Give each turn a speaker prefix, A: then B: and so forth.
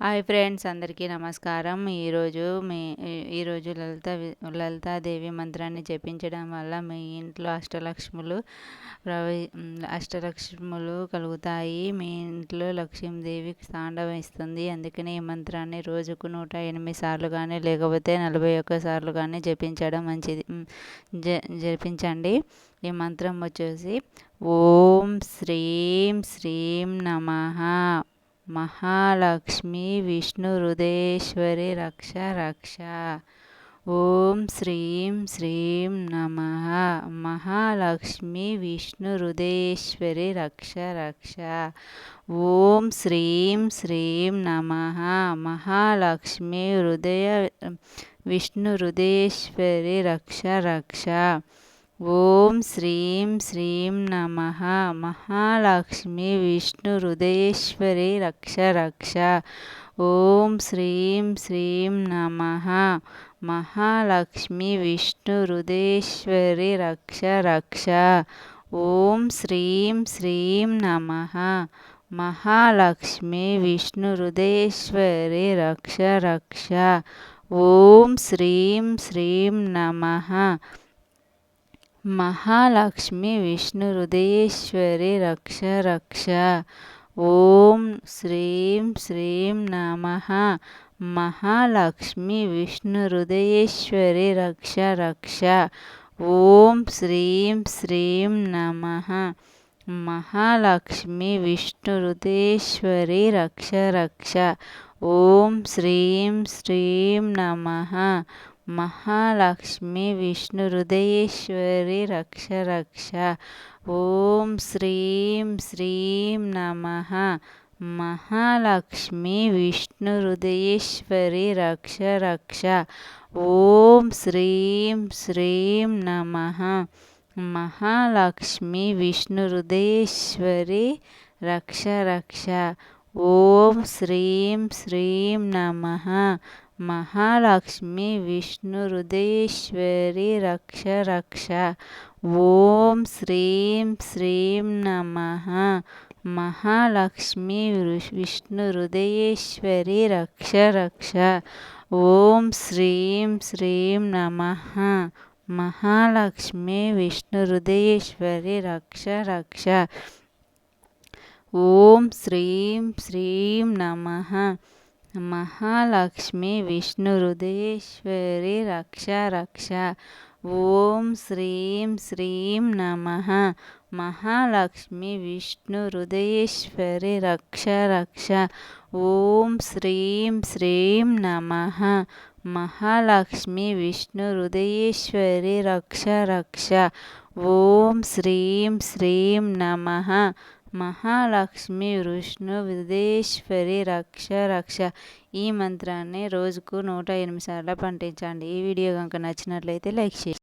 A: Hi friends, అందరికీ నమస్కారం. ఈరోజు లలితాదేవి మంత్రాన్ని జపించడం వల్ల మీ ఇంట్లో అష్టలక్ష్ములు కలుగుతాయి. మీ ఇంట్లో లక్ష్మీదేవి తాండవిస్తుంది. అందుకని ఈ మంత్రాన్ని రోజుకు 108 సార్లు కానీ లేకపోతే 41 సార్లు కానీ జపించడం మంచిది. జపించండి. ఈ మంత్రం వచ్చేసి ఓం శ్రీం శ్రీం నమః మహాలక్ష్మి విష్ణుహృదయేశ్వరి రక్ష రక్ష. ఓం శ్రీం శ్రీం నమః మహాలక్ష్మి విష్ణుహృదయేశ్వరి రక్ష రక్ష. ఓం శ్రీం శ్రీం నమః మహాలక్ష్మి విష్ణుహృదయేశ్వరి రక్ష రక్ష. ఓం శ్రీం శ్రీం నమః మహాలక్ష్మి విష్ణుహృదయేశ్వరి రక్ష రక్ష. ఓం శ్రీం శ్రీం నమః మహాలక్ష్మి విష్ణుహృదయేశ్వరి రక్ష రక్ష. ఓం శ్రీం శ్రీం నమః మహాలక్ష్మి విష్ణుహృదయేశ్వరి రక్ష రక్ష. ఓం శ్రీం శ్రీం నమః మహాలక్ష్మి విష్ణుహృదయేశ్వరి రక్ష రక్ష. ఓం శ్రీం శ్రీం నమః మహాలక్ష్మి విష్ణుహృదయేశ్వరి రక్ష రక్ష. ఓం శ్రీం శ్రీం నమః మహాలక్ష్మి విష్ణుహృదయేశ్వరి రక్ష రక్ష. ఓం శ్రీం శ్రీం నమః మహాలక్ష్మి విష్ణుహృదయేశ్వరి రక్ష రక్ష. ఓం శ్రీం శ్రీం నమః మహాలక్ష్మి విష్ణుహృదయేశ్వరి రక్ష రక్ష. ఓం శ్రీం శ్రీం నమః మహాలక్ష్మి విష్ణుహృదయేశ్వరి రక్ష రక్ష. ఓం శ్రీం శ్రీం నమః మహాలక్ష్మి విష్ణుహృదయేశ్వరి రక్ష రక్ష. ఓం శ్రీం శ్రీం నమః మహాలక్ష్మి విష్ణుహృదయేశ్వరి రక్ష రక్ష. ఓం శ్రీం శ్రీం నమః మహాలక్ష్మి విష్ణుహృదయేశ్వరి రక్ష రక్ష. ఓం శ్రీం శ్రీం నమః మహాలక్ష్మి విష్ణుహృదయేశ్వరి రక్ష రక్ష. ఓం శ్రీం శ్రీం నమః మహాలక్ష్మి విష్ణుహృదయేశ్వరి రక్ష రక్ష. ఓం శ్రీం శ్రీం నమః మహాలక్ష్మి విష్ణుహృదయేశ్వరి రక్ష రక్ష. ఓం శ్రీం శ్రీం నమః మహాలక్ష్మి విష్ణుహృదయేశ్వరి రక్ష రక్ష. ఈ మంత్రాన్ని రోజుకు 108 సార్లు పఠించండి. ఈ వీడియో కనుక నచ్చినట్లయితే లైక్ చేయండి.